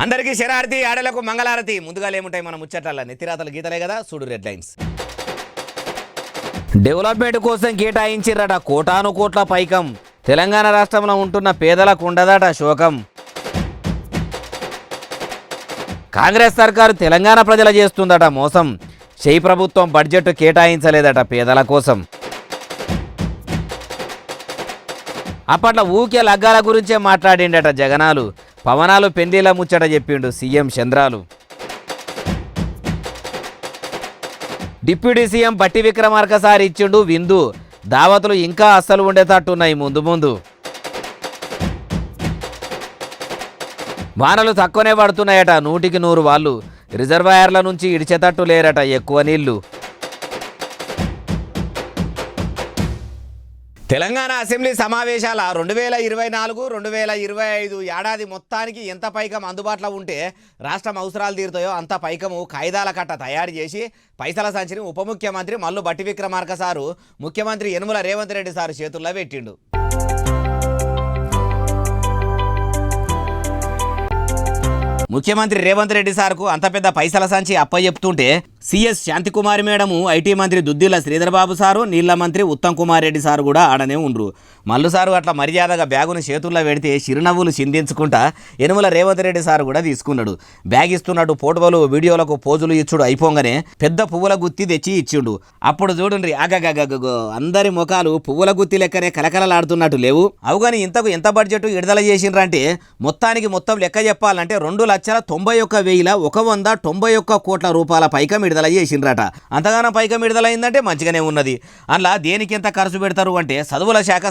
అందరికీ శరారతి ఆడలకు మంగళారతి. ముందుగా ఏముంటాయి మన ముచ్చట్ల నెత్తిరాతలు గీతలే కదా, చూడు రెడ్ లైన్స్. డెవలప్మెంట్ కోసం కేటాయించిర్రట కోటాను కోట్ల పైకం. తెలంగాణ రాష్ట్రంలో ఉంటున్న పేదలకు ఉండదట శోకం. కాంగ్రెస్ సర్కారు తెలంగాణ ప్రజల చేస్తుందట మోసం. చేయి ప్రభుత్వం బడ్జెట్ కేటాయించలేదట పేదల కోసం. అప్పట్లో ఊకే లగ్గాల గురించే మాట్లాడిండట జగనాలు. పవనాలు పెండిల ముచ్చట చెప్పిండు సీఎం చంద్రాలు. డిప్యూటీ సీఎం బట్టి విక్రమార్క సార్ ఇచ్చిండు విందు. దావతులు ఇంకా అస్సలు ఉండేటట్టున్నాయి ముందు ముందు. వానలు తక్కువనే పడుతున్నాయట 100కి 100 వాళ్ళు. రిజర్వాయర్ల నుంచి ఇడిచేటట్టు లేరట ఎక్కువ నీళ్లు. తెలంగాణ అసెంబ్లీ సమావేశాల 2024-2025 ఏడాది మొత్తానికి ఎంత పైకం అందుబాటులో ఉంటే రాష్ట్రం అవసరాలు తీరుతాయో అంత పైకము కాయిదాల కట్ట తయారు చేసి పైసల సంచిని ఉప ముఖ్యమంత్రి మల్లు బట్టి విక్రమార్క సారు ముఖ్యమంత్రి యనుమల రేవంత్ రెడ్డి సారు చేతుల్లో పెట్టిండు. ముఖ్యమంత్రి రేవంత్ రెడ్డి సార్కు అంత పెద్ద పైసల సంచి అప్పచెప్తుంటే సిఎస్ శాంతికుమారి మేడము, ఐటీ మంత్రి దుద్దిల శ్రీధర్బాబు సారు, నీళ్ల మంత్రి ఉత్తమ్ కుమార్ రెడ్డి సారు కూడా ఆడనే ఉండ్రు. మల్లు సారు అట్లా మర్యాదగా బ్యాగును చేతుల్లో పెడితే చిరునవ్వులు చిందించుకుంటా యనుమల రేవంత్ రెడ్డి సారు కూడా తీసుకున్నాడు. బ్యాగ్ ఇస్తున్నట్టు ఫోటోలు వీడియోలకు పోజులు ఇచ్చుడు అయిపోగానే పెద్ద పువ్వుల గుత్తి తెచ్చి ఇచ్చిండు. అప్పుడు చూడండి ఆగగగగో అందరి ముఖాలు పువ్వుల గుత్తి లెక్కనే కలకలలాడుతున్నట్టు లేవు. అవుగాని ఇంతకు ఎంత బడ్జెట్ విడుదల చేసిండ్రంటే మొత్తం లెక్క చెప్పాలంటే 2,91,191 కోట్ల రూపాయల పైకం విడుదల చేసిండ్రట. అంతగానో పైకం విడుదలైందంటే మంచిగానే ఉన్నది. అందులో దేనికి ఎంత ఖర్చు పెడతారు అంటే చదువుల శాఖ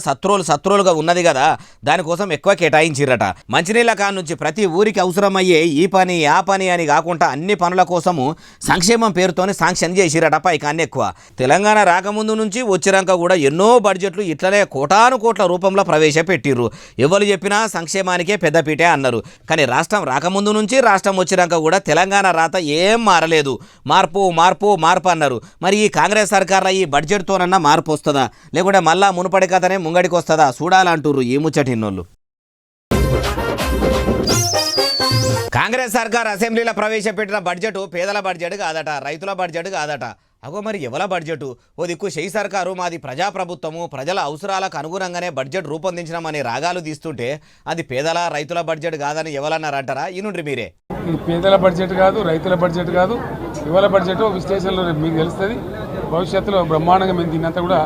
సత్రోలుగా ఉన్నది కదా, దానికోసం ఎక్కువ కేటాయించిర్రట. మంచినీళ్ళ కాడ నుంచి ప్రతి ఊరికి అవసరమయ్యే ఈ పని ఆ పని అని కాకుండా అన్ని పనుల కోసము సంక్షేమం పేరుతోనే శాంక్షన్ చేసిరట పైకాన్ని ఎక్కువ. తెలంగాణ రాకముందు నుంచి వచ్చినాక కూడా ఎన్నో బడ్జెట్లు ఇట్లనే కోటాను కోట్ల రూపంలో ప్రవేశపెట్టిర్రు. ఎవరు చెప్పినా సంక్షేమానికే పెద్దపీటే అన్నారు. కానీ రాష్ట్రం రాకముందు నుంచి రాష్ట్రం వచ్చినాక కూడా తెలంగాణ రాత ఏం మారలేదు. మార్పు అన్నారు. మరి ఈ కాంగ్రెస్ సర్కార్లో ఈ బడ్జెట్తోనన్నా మార్పు వస్తుందా, లేకుంటే మళ్ళా మునుపడి కథనే ముంగడికి వస్తుందా చూడాలంటుర్రు ఈ ముచ్చటిన్నోళ్ళు. కాంగ్రెస్ సర్కార్ అసెంబ్లీలో ప్రవేశపెట్టిన బడ్జెట్ పేదల బడ్జెట్ కాదట, రైతుల బడ్జెట్ కాదట. అగో మరి ఎవల బడ్జెట్? ఓ దిక్కు షెయి సర్కారు మాది ప్రజాప్రభుత్వము, ప్రజల అవసరాలకు అనుగుణంగానే బడ్జెట్ రూపొందించడమనే రాగాలు తీస్తుంటే అది పేదల రైతుల బడ్జెట్ కాదని ఎవరన్నారంటారా? ఈనుండ్రి మీరే. ఇది పేదల బడ్జెట్ కాదు, రైతుల బడ్జెట్ కాదు. ఇవాళ బడ్జెట్ విశ్లేషణలో మీకు తెలుస్తుంది. భవిష్యత్తులో బ్రహ్మాండంగా మేము దీన్నంతా కూడా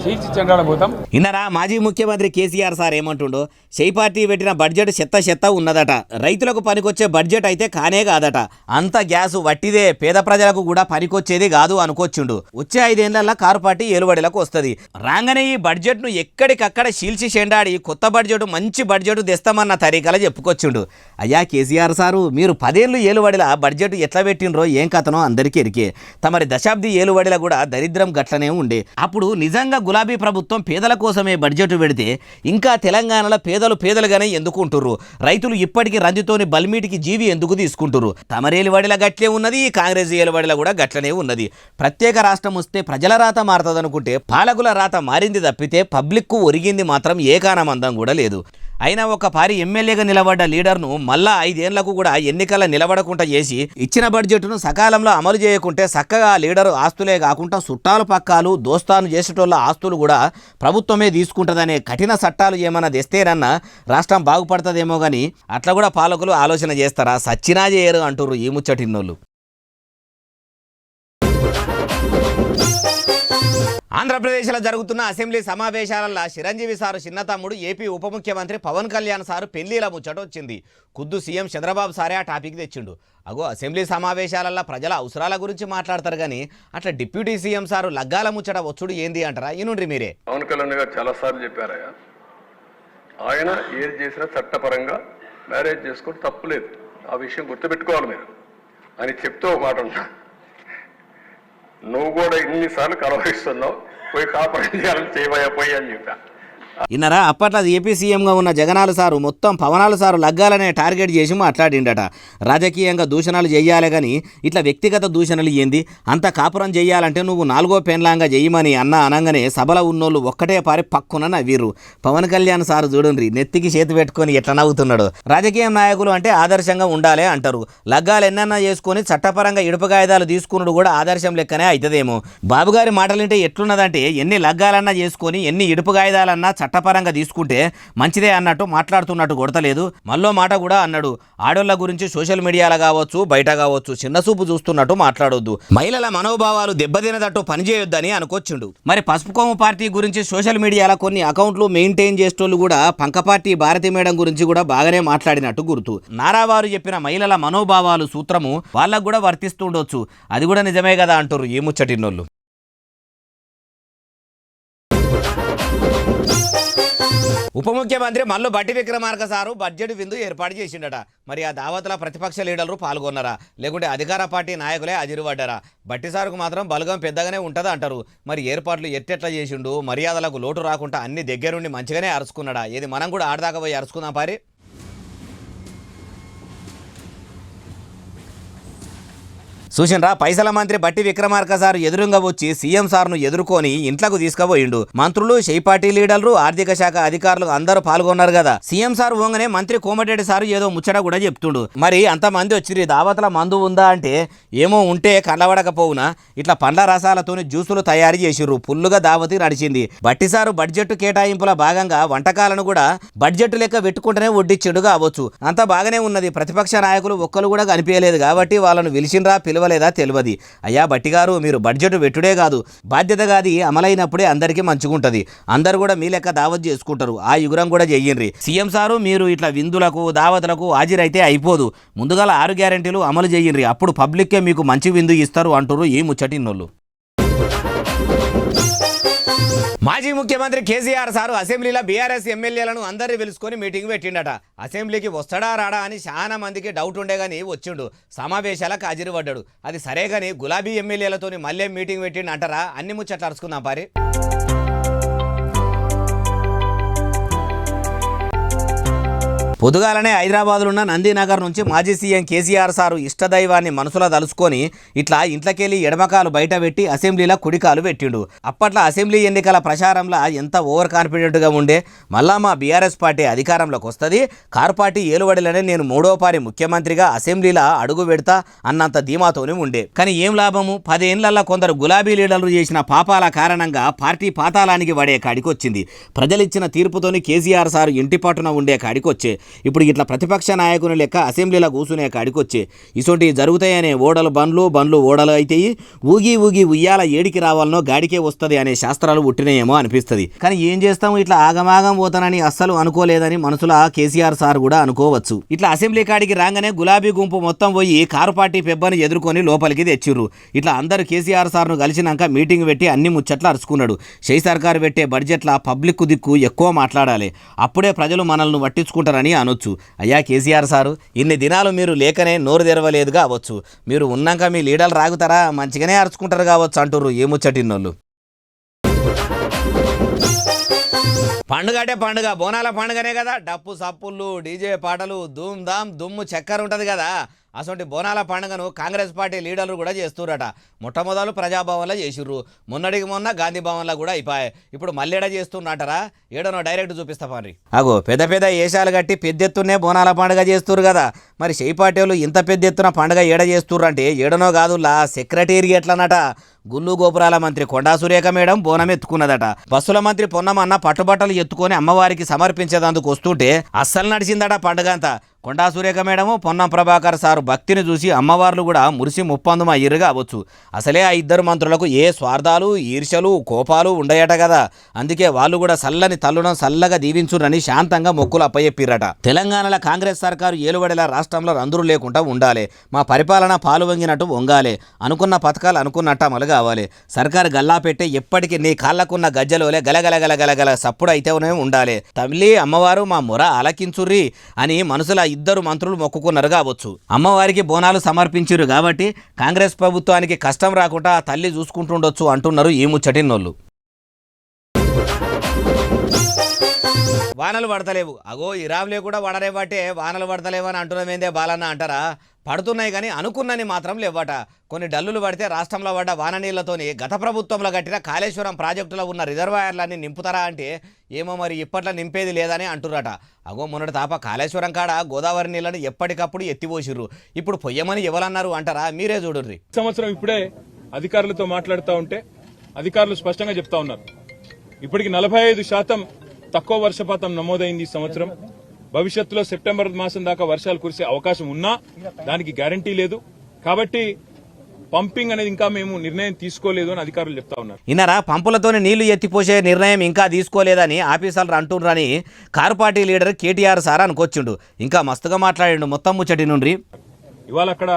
చీల్చి చెండాడబోతాం. ఇన్నరా మాజీ ముఖ్యమంత్రి కేసీఆర్ సార్ ఏమంటుండో, షెయి పార్టీ పెట్టిన బడ్జెట్ చెత్త ఉన్నదట. రైతులకు పనికొచ్చే బడ్జెట్ అయితే కానే కాదట. అంత గ్యాసు వట్టిదే, పేద ప్రజలకు కూడా పనికొచ్చేది కాదు అనుకొచ్చిండు. వచ్చే 5 ఏళ్లలో కారు పార్టీ ఏలుబడిలకు వస్తుంది. రాగానే ఈ బడ్జెట్ ను ఎక్కడికక్కడ చీల్చి చెండాడి కొత్త బడ్జెట్ మంచి బడ్జెట్ తెస్తామన్న తరీకల చెప్పుకొచ్చిండు. అయ్యా కేసీఆర్ సారు, మీరు 10 ఏళ్ళు ఏలుబడిల బడ్జెట్ ఎట్లా పెట్టినరో ఏం కథనో అందరికీ ఎరికే. తమరి దశాబ్ది ఏలుబడిల కూడా దరిద్రం గట్లనే ఉండే. అప్పుడు నిజంగా గులాబీ ప్రభుత్వం పేదల కోసమే బడ్జెట్ పెడితే ఇంకా తెలంగాణలో పేదలుగానే ఎందుకుంటుర్రు? రైతులు ఇప్పటికీ రంజితోని బల్మీటికి జీవి ఎందుకు తీసుకుంటుర్రు? తమరేలివాడిలా గట్లే ఉన్నది, కాంగ్రెస్ ఏలివాడిలా కూడా గట్లనే ఉన్నది. ప్రత్యేక రాష్ట్రం వస్తే ప్రజల రాత మారుతుందనుకుంటే పాలకుల రాత మారింది తప్పితే పబ్లిక్కు ఒరిగింది మాత్రం ఏకానమందం కూడా లేదు. అయినా ఒక పారి ఎమ్మెల్యేగా నిలబడ్డ లీడర్ను మళ్ళా 5 ఏళ్లకు కూడా ఎన్నికల నిలబడకుండా చేసి ఇచ్చిన బడ్జెట్ను సకాలంలో అమలు చేయకుంటే చక్కగా లీడరు ఆస్తులే కాకుండా చుట్టాలు పక్కాలు దోస్తాను చేసేటోళ్ళ ఆస్తులు కూడా ప్రభుత్వమే తీసుకుంటుందనే కఠిన చట్టాలు ఏమన్నా తెస్తేనన్నా రాష్ట్రం బాగుపడుతుందేమో కానీ అట్లా కూడా పాలకులు ఆలోచన చేస్తారా? సచ్చినా చేయరు అంటుర్రు ఈ ముచ్చటిన్నోళ్ళు. ఆంధ్రప్రదేశ్లో జరుగుతున్న అసెంబ్లీ సమావేశాలలో చిరంజీవి సారు చిన్న తమ్ముడు ఏపీ ఉప ముఖ్యమంత్రి పవన్ కళ్యాణ్ సారు పెళ్లిల ముచ్చట వచ్చింది. ఖుద్దు సీఎం చంద్రబాబు సారే ఆ టాపిక్ తెచ్చిండు. అగో అసెంబ్లీ సమావేశాలలో ప్రజల అవసరాల గురించి మాట్లాడతారు కానీ అట్లా డిప్యూటీ సీఎం సారు లగ్గాల ముచ్చట వచ్చుడు ఏంది అంటారా? ఈనుండ్రి మీరే. పవన్ కళ్యాణ్ గారు చాలా సార్లు చెప్పారయ్యా, ఆయన ఏది చేసినా చట్టపరంగా మ్యారేజ్ చేసుకుంటే తప్పులేదు, ఆ విషయం గుర్తుపెట్టుకోవాలి మీరు అని చెప్తూ ఒక మాట ఉంటా. నువ్వు కూడా ఇన్నిసార్లు కలవరిస్తున్నావు, పోయి కాపురం చేయాలని చేయబోయా పోయి అని చెప్పా. ఇన్నరా అప్పట్లో ఏపీ సీఎంగా ఉన్న జగనాలు సారు మొత్తం పవనాలు సారు లగ్గాలనే టార్గెట్ చేసి మాట్లాడిండట. రాజకీయంగా దూషణలు చెయ్యాలే కానీ ఇట్లా వ్యక్తిగత దూషణలు ఏంది, అంత కాపురం చెయ్యాలంటే నువ్వు 4వ పెన్లాంగా చెయ్యమని అనగానే సభలో ఉన్నోళ్ళు ఒక్కటే పారి పక్కున నవ్విర్రు. పవన్ కళ్యాణ్ సారు చూడండి నెత్తికి చేతి పెట్టుకొని ఎట్లా నవ్వుతున్నాడు. రాజకీయ నాయకులు అంటే ఆదర్శంగా ఉండాలి అంటారు. లగ్గాలు ఎన్నన్నా చేసుకొని చట్టపరంగా ఇడుపు కాయిదాలు తీసుకున్నాడు కూడా ఆదర్శం లెక్కనే అవుతుందేమో. బాబుగారి మాటలుంటే ఎట్లున్నదంటే ఎన్ని లగ్గాలన్నా చేసుకొని ఎన్ని ఇడుపు కాయిదాలన్నా చట్టపరంగా తీసుకుంటే మంచిదే అన్నట్టు మాట్లాడుతున్నట్టు కొడతలేదు. మళ్ళో మాట కూడా అన్నాడు, ఆడోళ్ల గురించి సోషల్ మీడియాలో కావచ్చు బయట కావచ్చు చిన్నసూపు చూస్తున్నట్టు మాట్లాడొద్దు, మహిళల మనోభావాలు దెబ్బతినదట్టు పనిచేయొద్దని అనుకొచ్చిండు. మరి పసుపు కొమ్ము పార్టీ గురించి సోషల్ మీడియాలో కొన్ని అకౌంట్లు మెయింటైన్ చేసేటోళ్ళు కూడా పంక పార్టీ భారతి మేడం గురించి కూడా బాగానే మాట్లాడినట్టు గుర్తు. నారావారు చెప్పిన మహిళల మనోభావాలు సూత్రము వాళ్ళకు కూడా వర్తిస్తుండొచ్చు, అది కూడా నిజమే కదా అంటారు ఈ ముచ్చటిన్నోళ్ళు. ఉప ముఖ్యమంత్రి మల్లు బట్టి విక్రమార్క సారు బడ్జెట్ విందు ఏర్పాటు చేసిండట. మరి ఆ దావత్లో ప్రతిపక్ష లీడర్లు పాల్గొన్నారా లేకుంటే అధికార పార్టీ నాయకులే అజిరుపడ్డారా? బట్టి సారుకు మాత్రం బలగం పెద్దగానే ఉంటుంది అంటారు. మరి ఏర్పాట్లు ఎట్టెట్లా చేసిండు, మర్యాదలకు లోటు రాకుండా అన్ని దగ్గరుండి మంచిగానే అరుచుకున్నాడా? ఏది మనం కూడా ఆడదాకా పోయి అరుచుకుందాం పారి. చూసిండ్రా, పైసల మంత్రి బట్టి విక్రమార్క సార్ ఎదురుగా వచ్చి సీఎం సార్ను ఎదుర్కొని ఇంట్లోకి తీసుకుపోయిండు. మంత్రులు, పార్టీ లీడర్లు, ఆర్థిక శాఖ అధికారులు అందరూ పాల్గొన్నారు కదా. సీఎం సార్ పోగానే మంత్రి కోమటిరెడ్డి సార్ ఏదో ముచ్చట కూడా చెప్తుండు. మరి అంతమంది వచ్చి దావతల మందు ఉందా అంటే ఏమో ఉంటే కళ్ళబడకపోవునా ఇట్లా పండ్ల రసాలతోని జ్యూసులు తయారు చేసిర్రు. ఫుల్లుగా దావతి నడిచింది. బట్టి సారు బడ్జెట్ కేటాయింపుల భాగంగా వంటకాలను కూడా బడ్జెట్ లెక్క పెట్టుకుంటేనే వడ్డిచ్చిండు కావచ్చు. అంతా బాగానే ఉన్నది. ప్రతిపక్ష నాయకులు ఒక్కరు కూడా కనిపించలేదు కాబట్టి వాళ్ళను పిలిచిండ్రా లేదా తెలియదు. అయ్యా బట్టి గారు, మీరు బడ్జెట్ పెట్టుడే కాదు బాధ్యతగా అది అమలైనప్పుడే అందరికీ మంచిగుంటది. అందరు కూడా మీ లెక్క దావత్ చేసుకుంటారు. ఆ యుగురం కూడా చెయ్యండి. సీఎం సారు మీరు ఇట్లా విందులకు దావతులకు హాజరైతే అయిపోదు, ముందుగా 6 గ్యారెంటీలు అమలు చెయ్యండి, అప్పుడు పబ్లిక్కే మీకు మంచి విందు ఇస్తారు అంటారు ఈ ముచ్చటిన్నోళ్ళు. మాజీ ముఖ్యమంత్రి కేసీఆర్ సారు అసెంబ్లీలో బీఆర్ఎస్ ఎమ్మెల్యేలను అందరినీ పిలుచుకొని మీటింగ్ పెట్టిండట. అసెంబ్లీకి వస్తాడా రాడా అని చాలా మందికి డౌట్ ఉండే కానీ వచ్చిండు. సమావేశాలకు హాజరుపడ్డాడు. అది సరే కానీ గులాబీ ఎమ్మెల్యేలతో మళ్ళీ మీటింగ్ పెట్టిండు అంటారా? అన్ని ముచ్చట్లు అరుచుకుందాం పారి. పొద్దుగాలనే హైదరాబాద్లో నందినగర్ నుంచి మాజీ సీఎం కేసీఆర్ సారు ఇష్టదైవాన్ని మనసులో తలుసుకొని ఇట్లా ఇంట్లోకెళ్ళి ఎడమకాలు బయట పెట్టి అసెంబ్లీలో కుడికాలు పెట్టిండు. అప్పట్లో అసెంబ్లీ ఎన్నికల ప్రచారంలో ఎంత ఓవర్ కాన్ఫిడెంట్గా ఉండే, మళ్ళా మా బీఆర్ఎస్ పార్టీ అధికారంలోకి వస్తుంది, కారు పార్టీ ఏలుబడిలోనే నేను 3వ ముఖ్యమంత్రిగా అసెంబ్లీలో అడుగు పెడతా అన్నంత ధీమాతోనే ఉండే. కానీ ఏం లాభము, 10 ఏళ్లలో కొందరు గులాబీ లీడర్లు చేసిన పాపాల కారణంగా పార్టీ పాతాళానికి పడే కాడికొచ్చింది. ప్రజలిచ్చిన తీర్పుతోని కేసీఆర్ సారు ఇంటి పట్టున ఉండే కాడికొచ్చే. ఇప్పుడు ఇట్లా ప్రతిపక్ష నాయకుని లెక్క అసెంబ్లీలో కూర్చునే కాడికొచ్చే. ఇసోటి జరుగుతాయనే ఓడలు బండ్లు ఓడలు అయితే ఊగి ఉయ్యాల ఏడికి రావాలనో గాడికే వస్తుంది అనే శాస్త్రాలు పుట్టినాయేమో అనిపిస్తుంది. కానీ ఏం చేస్తాము, ఇట్లా ఆగమాగం పోతానని అస్సలు అనుకోలేదని మనసులో కేసీఆర్ సార్ కూడా అనుకోవచ్చు. ఇట్లా అసెంబ్లీ కాడికి రాగానే గులాబీ గుంపు మొత్తం పోయి కారు పార్టీ పెబ్బని ఎదుర్కొని లోపలికి తెచ్చిర్రు. ఇట్లా అందరు కేసీఆర్ సార్ను కలిసినాక మీటింగ్ పెట్టి అన్ని ముచ్చట్లు అరుచుకున్నాడు. షై సర్కారు పెట్టే బడ్జెట్ల పబ్లిక్ దిక్కు ఎక్కువ మాట్లాడాలి, అప్పుడే ప్రజలు మనల్ని పట్టించుకుంటారని అనొచ్చు. అయ్యా కేసీఆర్ సారు, ఇన్ని దినాలు మీరు లేకనే నోరు తెరవలేదు కావచ్చు, మీరు ఉన్నాక మీ లీడర్లు రాగుతారా, మంచిగానే అరుచుకుంటారు కావచ్చు అంటుర్రు ఏ ముచ్చటిన్నోళ్ళు. పండుగ అంటే పండుగ, బోనాల పండుగనే కదా. డప్పు సప్పుళ్ళు, డీజే పాటలు, ధూమ్ ధామ్ దుమ్ము చక్కర ఉంటుంది కదా. అసలు బోనాల పండుగను కాంగ్రెస్ పార్టీ లీడర్లు కూడా చేస్తురట. మొట్టమొదలు ప్రజాభవన్లో చేసిర్రు, మొన్నటికి మొన్న గాంధీ భవన్లో కూడా అయిపోయాయి. ఇప్పుడు మళ్ళీడ చేస్తున్నట్టరా? ఏడనో డైరెక్ట్ చూపిస్తా పారి. అగో పెద్ద ఏషాలు కట్టి పెద్దెత్తునే బోనాల పండుగ చేస్తురు కదా. మరి షై పార్టీ వాళ్ళు ఇంత పెద్ద ఎత్తున పండుగ ఏడ చేస్తుర్రు అంటే ఏడనో కాదులా సెక్రటేరియట్లనట. గుళ్ళు గోపురాల మంత్రి కొండా సురేఖ మేడం బోనం ఎత్తుకున్నదట. బస్సుల మంత్రి పొన్నమన్న పట్టుబట్టలు ఎత్తుకొని అమ్మవారికి సమర్పించేందుకు వస్తుంటే అస్సలు నడిచిందట పండుగ అంతా. కొండా సురేఖ మేడము, పొన్నం ప్రభాకర్ సారు భక్తిని చూసి అమ్మవార్లు కూడా మురిసి ముప్పందుమ అయ్యిరుగా అవ్వచ్చు. అసలే ఆ ఇద్దరు మంత్రులకు ఏ స్వార్థాలు, ఈర్షలు, కోపాలు ఉండయట కదా. అందుకే వాళ్ళు కూడా సల్లని తల్లుడం సల్లగా దీవించురని శాంతంగా మొక్కులు అప్పచెప్పిరట. తెలంగాణలో కాంగ్రెస్ సర్కారు ఏలుబడిలా రాష్ట్రంలో రందురు లేకుండా ఉండాలి, మా పరిపాలన పాలు వంగినట్టు వంగాలి, అనుకున్న పథకాలు అనుకున్నట్టు అమలు కావాలి, సర్కారు గల్లా పెట్టే ఎప్పటికీ నీ కాళ్ళకున్న గజ్జలోలే గలగల సప్పుడు అయితేనే ఉండాలి, తల్లి అమ్మవారు మా మొర ఆలకించుర్రి అని మనసులో ఇద్దరు మంత్రులు మొక్కుకున్నారు కావచ్చు. అమ్మవారికి బోనాలు సమర్పించారు కాబట్టి కాంగ్రెస్ ప్రభుత్వానికి కష్టం రాకుండా తల్లి చూసుకుంటుండొచ్చు అంటున్నారు ఈ ముచ్చటిన్నోళ్ళు. వానలు పడతలేవు. అగో ఇరాబ్లే కూడా వడరేవటే వానలు పడతలేవని అంటున్నామేందే బాలన్న అంటారా? పడుతున్నాయి కానీ అనుకున్నని మాత్రం లేవట. కొన్ని డల్లులు పడితే రాష్ట్రంలో పడ్డ వాన నీళ్లతోని గత ప్రభుత్వంలో కట్టిన కాళేశ్వరం ప్రాజెక్టులో ఉన్న రిజర్వాయర్లన్నీ నింపుతారా అంటే ఏమో మరి ఇప్పట్లో నింపేది లేదని అంటుర్రట. అగో మొన్నటి తాప కాళేశ్వరం కాడ గోదావరి నీళ్ళని ఎప్పటికప్పుడు ఎత్తిపోసిర్రు. ఇప్పుడు పొయ్యమని ఎవరన్నారు అంటారా? మీరే చూడుర్రి. సంవత్సరం ఇప్పుడే అధికారులతో మాట్లాడుతూ ఉంటే అధికారులు స్పష్టంగా చెప్తా ఉన్నారు, ఇప్పటికి 45% తక్కువ వర్షపాతం నమోదైంది ఈ సంవత్సరం. భవిష్యత్తులో సెప్టెంబర్ మాసం దాకా వర్షాలు కురిసే అవకాశం ఉన్నా దానికి గ్యారంటీ లేదు. కాబట్టి పంపింగ్ అనేది ఇంకా మేము నిర్ణయం తీసుకోలేదు అని అధికారులు చెప్తా ఉన్నారు. ఇన్నరా పంపులతోనే నీళ్లు ఎత్తిపోసే నిర్ణయం ఇంకా తీసుకోలేదని ఆఫీసర్లు అంటున్నారని car party leader KTR sir అనుకొచ్చిండు. ఇంకా మస్తుగా మాట్లాడిండు మొత్తం ముచ్చటి నుండి. ఇవాళ అక్కడ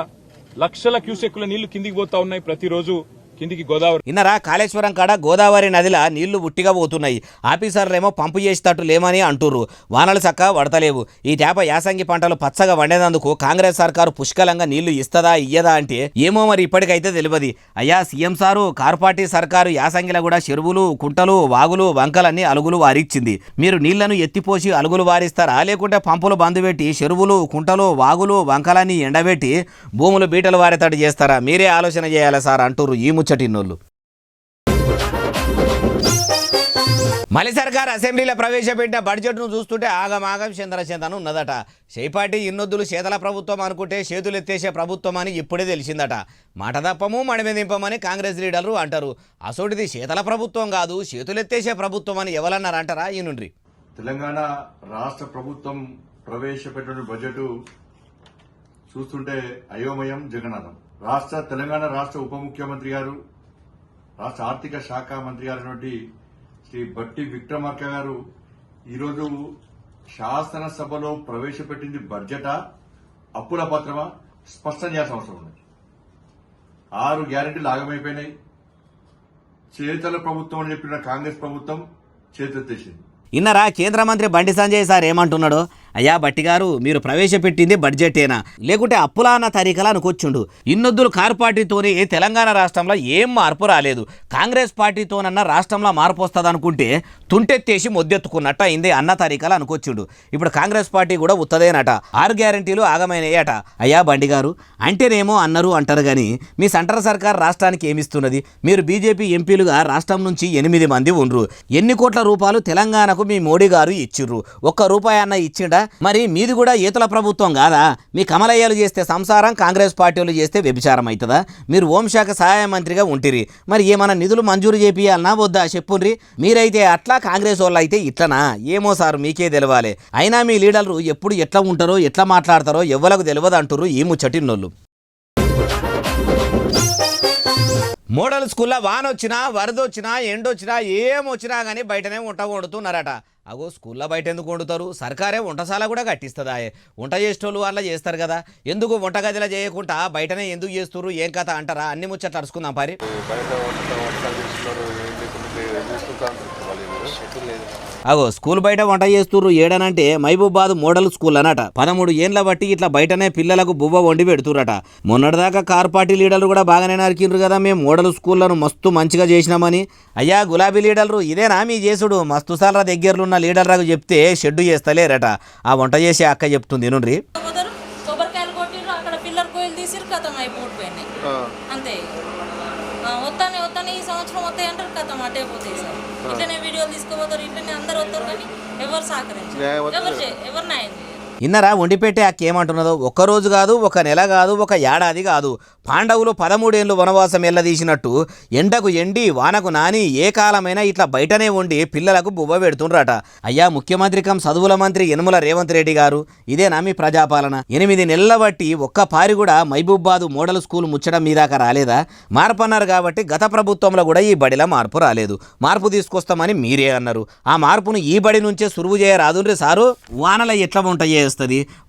లక్షల క్యూసెక్కుల నీళ్లు కిందికి పోతా ఉన్నాయి ప్రతిరోజు కిందికి గోదావరి. ఇన్నరా కాళేశ్వరం కాడ గోదావరి నదిలో నీళ్లు ఉట్టిగా పోతున్నాయి. ఆఫీసర్లేమో పంపు చేసేటట్టు లేమని అంటుర్రు. వానలు చక్క పడతలేవు. ఈ తేప యాసంగి పంటలు పచ్చగా వండేందుకు కాంగ్రెస్ సర్కారు పుష్కలంగా నీళ్లు ఇస్తదా ఇయ్యదా అంటే ఏమో మరి ఇప్పటికైతే తెలియదు. అయ్యా సీఎం సారు కారు పార్టీ సర్కారు యాసంగిలో కూడా చెరువులు కుంటలు వాగులు వంకలన్నీ అలుగులు వారిచ్చింది. మీరు నీళ్లను ఎత్తిపోసి అలుగులు వారిస్తారా లేకుంటే పంపులు బంద్ పెట్టి చెరువులు కుంటలు వాగులు వంకలన్నీ ఎండబెట్టి భూములు బీటలు వారేటట్టు చేస్తారా? మీరే ఆలోచన చేయాలి సార్ అంటుర్రు ఈ ముచ్చటిన్నోళ్ళు. మళ్ళీ సర్కార్ అసెంబ్లీలో ప్రవేశపెట్టిన బడ్జెట్ను చూస్తుంటే ఆగమాగం చంద్రచందను ఉన్నదట. చేపాటి ఇన్నొద్దులు చేతల ప్రభుత్వం అనుకుంటే చేతులు ఎత్తేసే ప్రభుత్వం అని ఇప్పుడే తెలిసిందట. మాట తప్పము మడిమెదింపమని కాంగ్రెస్ లీడర్లు అంటారు. అసోటిది చేతల ప్రభుత్వం కాదు చేతులెత్తేసే ప్రభుత్వం అని ఎవరన్నారంటారా? ఈ నుండి తెలంగాణ రాష్ట్ర ప్రభుత్వం ప్రవేశపెట్టిన బడ్జెట్ చూస్తుంటే అయోమయం జగన్నాథం. తెలంగాణ రాష్ట్ర ఉప ముఖ్యమంత్రి గారు, రాష్ట్ర ఆర్థిక శాఖ మంత్రి గారైనటువంటి శ్రీ బట్టి విక్రమార్క గారు ఈరోజు శాసనసభలో ప్రవేశపెట్టింది బడ్జెటా అప్పుల పత్రమా స్పష్టం చేయాల్సిన అవసరం ఉంది. 6 గ్యారెంటీలు ఆగమైపోయినాయి. చేతల ప్రభుత్వం అని చెప్పిన కాంగ్రెస్ ప్రభుత్వం చేతెత్తేసింది. ఇన్నరా కేంద్ర మంత్రి బండి సంజయ్ సార్ ఏమంటున్నాడు? అయ్యా బట్టి గారు మీరు ప్రవేశపెట్టింది బడ్జెటేనా లేకుంటే అప్పులా అన్న తరీకలా అనుకొచ్చుండు. ఇన్నొద్దులు కారు పార్టీతోనే తెలంగాణ రాష్ట్రంలో ఏం మార్పు రాలేదు. కాంగ్రెస్ పార్టీతోనన్నా రాష్ట్రంలో మార్పు వస్తుంది అనుకుంటే తుంటెత్తేసి మొద్దెత్తుకున్నట్టు అయింది అన్న తరీకలా అనుకొచ్చుండు. ఇప్పుడు కాంగ్రెస్ పార్టీ కూడా ఉత్తదేనట. 6 గ్యారెంటీలు ఆగమైనయట. అయ్యా బండి గారు అంటేనేమో అన్నారు అంటారు కానీ మీ సెంట్రల్ సర్కార్ రాష్ట్రానికి ఏమిస్తున్నది? మీరు బీజేపీ ఎంపీలుగా రాష్ట్రం నుంచి 8 మంది ఉండ్రు. ఎన్ని కోట్ల రూపాయలు తెలంగాణకు మీ మోడీ గారు ఇచ్చిర్రు? ఒక్క రూపాయి అన్న ఇచ్చిండా? మరి మీది కూడా ఏతుల ప్రభుత్వం కాదా? మీ కమలయ్యలు చేస్తే సంసారం, కాంగ్రెస్ పార్టీలు చేస్తే వ్యభిచారం అవుతుందా? మీరు హోంశాఖ సహాయ మంత్రిగా ఉంటిరి, మరి ఏమన్నా నిధులు మంజూరు చేపియాలన్నా వద్దా చెప్పుండ్రి. మీరైతే అట్లా, కాంగ్రెస్ వాళ్ళు అయితే ఇట్లనా? ఏమో సార్ మీకే తెలవాలి. అయినా మీ లీడర్లు ఎప్పుడు ఎట్లా ఉంటారో ఎట్లా మాట్లాడతారో ఎవ్వలకు తెలియదు అంటుర్రు ఈ ముచ్చటిన్నోళ్ళు. మోడల్ స్కూల్లో వానొచ్చినా వరదొచ్చినా ఎండొచ్చినా ఏమొచ్చినా కానీ బయటనే వంట వండుతున్నారట. అగో స్కూల్లో బయట ఎందుకు వండుతారు? సర్కారే వంటశాల కూడా కట్టిస్తుందా? వంట చేసేటోళ్ళు అలా చేస్తారు కదా, ఎందుకు వంటగదిలో చేయకుండా బయటనే ఎందుకు చేస్తున్నారు? ఏం కథ అంటారా? అన్ని ముచ్చట్లు అరుచుకుందాం పరి. అగో స్కూల్ బయట వంట చేస్తుర్రు ఏడనంటే మహబూబాద్ మోడల్ స్కూల్ అనట. 13 ఏండ్ల బట్టి ఇట్లా బయటనే పిల్లలకు బువ్వ వండి పెడుతురట. మొన్నటిదాకా కారు పార్టీ లీడర్లు కూడా బాగానే నరికిండ్రు కదా మేము మోడల్ స్కూళ్లను మస్తు మంచిగా చేసినామని. అయ్యా గులాబీ లీడర్లు ఇదేనా మీ చేసుడు? మస్తు సార్ల దగ్గరలున్న లీడర్లకు చెప్తే షెడ్డు చేస్తలేరట. ఆ వంట చేసే అక్క చెప్తుంది నుండి. కొబ్బరికాయలు కొట్టిర్రు, అక్కడ పిల్లర్ కోయిలు తీసిరు, కథం అయిపోయినాయి అంతే. వస్తానే ఈ సంవత్సరం వస్తాయి అంటారు, కథం అటే పోతాయి సార్. ఇట్లనే వీడియోలు తీసుకోపోతారు, ఇట్లనే అందరు వస్తారు కానీ ఎవరు సహకరించారు, ఎవరు న్యాయం చేయరు. ఇన్నరా వండిపెట్టే అక్క ఏమంటున్నదో? ఒక్కరోజు కాదు, ఒక నెల కాదు, ఒక ఏడాది కాదు, పాండవులు 13 ఏళ్ళు వనవాసం ఎల్లదీసినట్టు ఎండకు ఎండి వానకు నాని ఏ కాలమైనా ఇట్లా బయటనే వండి పిల్లలకు బువ్వ పెడుతుండ్రట. అయ్యా ముఖ్యమంత్రి కం చదువుల మంత్రి యనమల రేవంత్ రెడ్డి గారు ఇదేనా మీ ప్రజాపాలన? 8 నెలల బట్టి ఒక్క పారి కూడా మహబూబాద్ మోడల్ స్కూల్ ముచ్చడం మీదాకా రాలేదా? మార్పు అన్నారు కాబట్టి గత ప్రభుత్వంలో కూడా ఈ బడిలో మార్పు రాలేదు. మార్పు తీసుకొస్తామని మీరే అన్నారు. ఆ మార్పును ఈ బడి నుంచే సురువు చేయరాదుండ్రి సారు. వానల ఎట్లా వంట చేస్తుంది?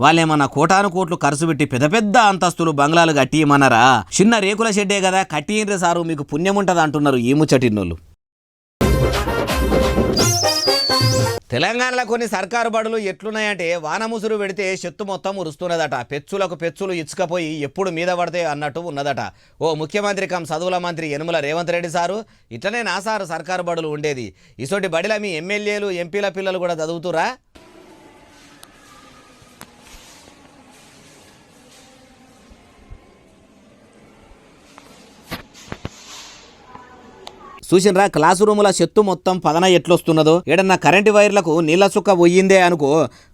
వాళ్ళేమన్నా కోటాను కోట్లు ఖర్చు పెట్టి పెద్ద పెద్ద అంతస్తులు బంగ్లాలు కట్టియమన్నారా? చిన్న రేకుల షెడ్డే కదా కట్టిండ్రి సారు, మీకు పుణ్యం ఉంటది అంటున్నారు ఈ ముచ్చటిన్నోళ్ళు. తెలంగాణలో కొన్ని సర్కారు బడులు ఎట్లున్నాయంటే వాన ముసురు పెడితే చెత్తు మొత్తం ఉరుస్తున్నదట, పెచ్చులకు పెచ్చులు ఇచ్చుకపోయి ఎప్పుడు మీద పడితే అన్నట్టు ఉన్నదట. ఓ ముఖ్యమంత్రి కం చదువుల మంత్రి యనుమల రేవంత్ రెడ్డి సారు ఇట్లనే నా సారు సర్కారు బడులు ఉండేది. ఇసోటి బడిల మీ ఎమ్మెల్యేలు ఎంపీల పిల్లలు కూడా చదువుతురా? చూసినరా క్లాసు రూముల చెత్తు మొత్తం పదన ఎట్లొస్తున్నదో. ఏడన్నా కరెంటు వైర్లకు నీళ్ళ చుక్క పోయిందే అనుకో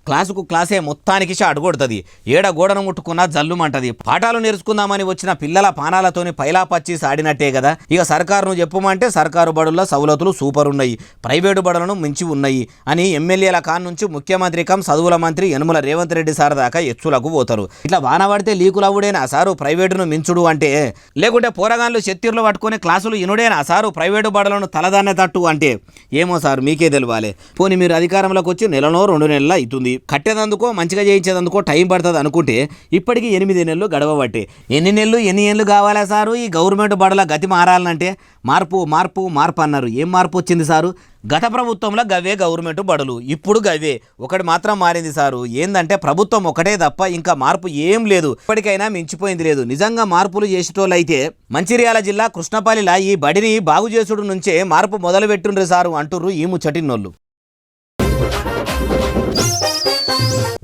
క్లాసుకు క్లాసే మొత్తానికి షాట్ కొడుతుంది. ఏడ గోడను ముట్టుకున్నా జల్లుమంటది. పాఠాలు నేర్చుకుందామని వచ్చిన పిల్లల పానాలతోని పైలా పచ్చి సాడినట్టే కదా. ఇక సర్కారును చెప్పుమంటే సర్కారు బడుల్లో సవలతులు సూపర్ ఉన్నాయి, ప్రైవేటు బడులను మించి ఉన్నాయి అని ఎమ్మెల్యేల కాన్ నుంచి ముఖ్యమంత్రి కం చదువుల మంత్రి యనుమల రేవంత్ రెడ్డి సార్ దాకా ఎచ్చులకు పోతారు. ఇట్లా వాన పడితే లీకులవుడేనా సారు ప్రైవేటును మించుడు అంటే? లేకుంటే పోరగాన్లు చెత్తిర్లు పట్టుకుని క్లాసులు ఇనుడేనా సారు ప్రైవేటు బడులను తలదాన్నే తట్టు అంటే? ఏమో సార్ మీకే తెలియాలి. పోనీ మీరు అధికారంలోకి వచ్చి నెలనో 2 నెలలు అవుతుంది. కట్టేదందుకో మంచిగా చేయించేదందుకో టైం పడుతుంది అనుకుంటే ఇప్పటికీ 8 నెలలు గడవబట్టే. ఎన్ని ఏళ్ళు కావాలా సారు ఈ గవర్నమెంట్ బడుల గతి మారాలంటే? మార్పు మార్పు మార్పు అన్నారు. ఏం మార్పు వచ్చింది సారు? గత ప్రభుత్వంలో గవే గవర్నమెంట్ బడులు, ఇప్పుడు గవే. ఒకటి మాత్రం మారింది సారు, ఏందంటే ప్రభుత్వం ఒకటే తప్ప ఇంకా మార్పు ఏం లేదు. ఇప్పటికైనా మించిపోయింది లేదు. నిజంగా మార్పులు చేసేటోళ్ళైతే మంచిర్యాల జిల్లా కృష్ణపల్లిలా ఈ బడిని బాగు చేసుడు నుంచే మార్పు మొదలు పెట్టుండ్రు సారు అంటుర్రు ఈ ముచ్చటిన్నోళ్ళు.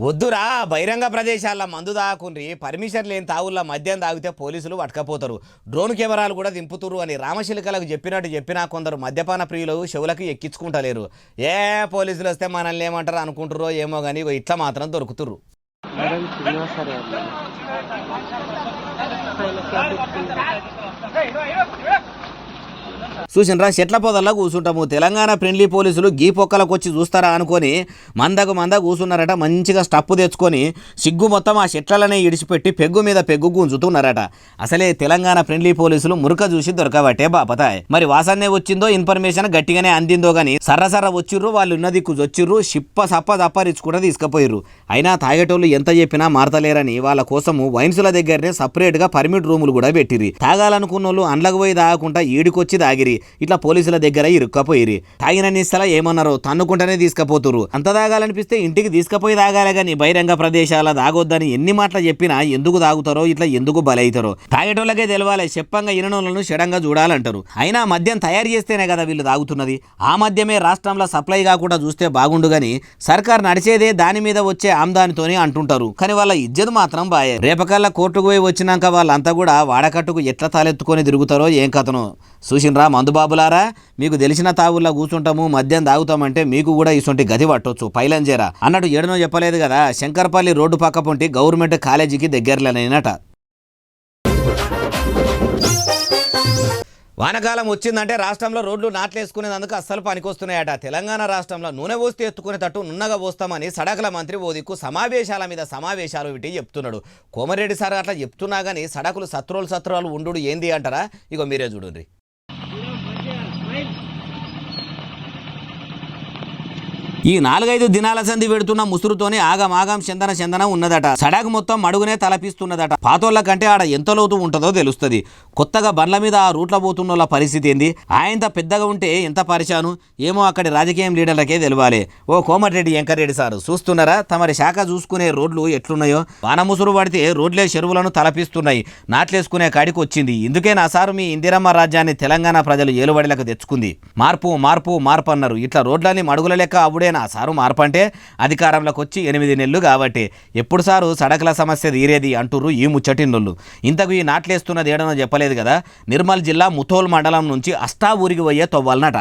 వద్దురా బహిరంగ ప్రదేశాల్లో మందు తాగుకుండ్రి, పర్మిషన్ లేని తావుల్లో మద్యం తాగితే పోలీసులు పట్టుకపోతారు, డ్రోన్ కెమెరాలు కూడా దింపుతురు అని రామశిల్కలకు చెప్పినా కొందరు మద్యపాన ప్రియులు చెవులకు ఎక్కించుకుంటలేరు. ఏ పోలీసులు వస్తే మనల్ని ఏమంటారు అనుకుంటారో ఏమో కానీ ఇట్లా మాత్రం దొరుకుతురు. చూసినరా చెట్ల పొదల్లో కూర్చుంటాము. తెలంగాణ ఫ్రెండ్లీ పోలీసులు గీ పొక్కలకు వచ్చి చూస్తారా అనుకొని మంద కూర్చున్నారట. మంచిగా స్టప్పు తెచ్చుకొని సిగ్గు మొత్తం ఆ చెట్లనే ఇడిచిపెట్టి పెగ్గు మీద పెగ్గు గుంజుతున్నారట. అసలే తెలంగాణ ఫ్రెండ్లీ పోలీసులు మురుక చూసి దొరకబట్టే బాపతాయ్. మరి వాసన్నే వచ్చిందో ఇన్ఫర్మేషన్ గట్టిగానే అందిందో గానీ సర్ర వచ్చిర్రు, వాళ్ళు ఉన్న దిక్కు వచ్చిర్రు, సప్ప దప్పరిచ్చుకుంటూ తీసుకుపోయిర్రు. అయినా తాగేటోళ్ళు ఎంత చెప్పినా మారతలేరని వాళ్ళ కోసము వైన్సుల దగ్గరనే సపరేట్ గా పర్మిట్ రూములు కూడా పెట్టిర్రు. తాగాలనుకున్న వాళ్ళు అండ్లకు పోయి తాగకుండా ఈడికొచ్చి తాగిరి. ఇట్లా పోలీసుల దగ్గర ఇరుక్కపోయిరి. తాగిన నిస్తలా ఏమన్నారో తన్నుకుంటేనే తీసుకుపోతురు. అంత తాగాలనిపిస్తే ఇంటికి తీసుకుపోయి తాగాలే గాని బహిరంగ ప్రదేశాల తాగొద్దని ఎన్ని మాటలు చెప్పినా ఎందుకు తాగుతారో ఇట్లా ఎందుకు బలైతారో తాగేటోళ్ళకే తెలవాలి. చెప్పంగా ఇననోళ్ళను షడంగా చూడాలంటారు. అయినా మద్యం తయారు చేస్తేనే కదా వీళ్ళు తాగుతున్నది. ఆ మద్యమే రాష్ట్రంలో సప్లై కాకుండా చూస్తే బాగుండు గాని సర్కార్ నడిచేదే దాని మీద వచ్చే ఆమ్దానితోనే అంటుంటారు. కానీ వాళ్ళ ఇజ్జత్ మాత్రం బాయే. రేపకల్లా కోర్టుకు పోయి వచ్చినాక వాళ్ళంతా కూడా వాడకట్టుకు ఎట్లా తాలెత్తుకొని తిరుగుతారో ఏం కథనో. చూసినరా మందుబాబులారా, మీకు తెలిసిన తావుల్లో కూర్చుంటాము మద్యం తాగుతామంటే మీకు కూడా ఇటువంటి గతి పట్టొచ్చు. పైలంజేరా అన్నట్టు ఏడనో చెప్పలేదు కదా. శంకర్పల్లి రోడ్డు పక్క పొంటి గవర్నమెంట్ కాలేజీకి దగ్గరలోనైనట. వానకాలం వచ్చిందంటే రాష్ట్రంలో రోడ్లు నాట్లేసుకునేందుకు అస్సలు పనికొస్తున్నాయట. తెలంగాణ రాష్ట్రంలో నూనె పోస్తే ఎత్తుకునేటట్టు నున్నగా పోస్తామని సడకుల మంత్రి ఓ దిక్కు సమావేశాల మీద సమావేశాలు పెట్టి చెప్తున్నాడు. కోమరెడ్డి సార్ అట్లా చెప్తున్నా కానీ సడకులు సత్రాలు ఉండు ఏంది అంటారా? ఇగో మీరే చూడండి. ఈ 4-5 దినాల సంధి పెడుతున్న ముసురుతోనే ఆగం చందన ఉన్నదట. సడాకు మొత్తం మడుగునే తలపిస్తున్నదట. పాతోళ్ళ కంటే ఆడ ఎంత లోతు ఉంటుందో తెలుస్తుంది. కొత్తగా బండ్ల మీద ఆ రూట్ల పోతున్న పరిస్థితి ఏంది? ఆయంత పెద్దగా ఉంటే ఎంత పరిశాను ఏమో అక్కడి రాజకీయం లీడర్లకే తెలియాలి. ఓ కోమటిరెడ్డి వెంకరెడ్డి సారు చూస్తున్నారా? తమరి శాఖ చూసుకునే రోడ్లు ఎట్లున్నాయో. వాన ముసురు పడితే రోడ్లే చెరువులను తలపిస్తున్నాయి. నాట్లేసుకునే కాడికి వచ్చింది. ఇందుకే నా సారు మీ ఇందిరమ్మ రాజ్యాన్ని తెలంగాణ ప్రజలు ఏలుబడిలకు తెచ్చుకుంది. మార్పు అన్నారు. ఇట్లా రోడ్లని మడుగుల లెక్క అప్పుడే నా సారు మార్పు అంటే అధికారంలోకి వచ్చి 8 నెలలు కాబట్టి ఎప్పుడు సారు సడకుల సమస్య తీరేది అంటుర్రు ఈ ముచ్చటిన్నోళ్ళు. ఇంతకు ఈ నాట్లేస్తున్నది ఏడనో చెప్పలేదు కదా. నిర్మల్ జిల్లా ముథోల్ మండలం నుంచి అష్టా ఊరికి పోయే తొవ్వాలనట.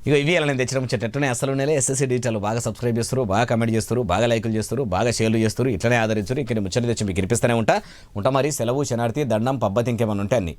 ఇక ఇవి ఎలా నేను తెచ్చిన ముచ్చటనే అసలు నెల ఎస్ఎస్సీ డిజిటల్ బాగా సబ్స్క్రైబ్ చేస్తారు, బాగా కమెంట్ చేస్తారు, బాగా లైకులు చేస్తారు, బాగా షేర్లు చేస్తారు. ఇట్లనే ఆదరించారు. ఇక్కడ ముచ్చట తెచ్చి మీకు వినిపిస్తూనే ఉంటా మరి. సెలవు శనార్థి దండం పబ్బతి ఇంకేమన్నా ఉంటే అన్ని.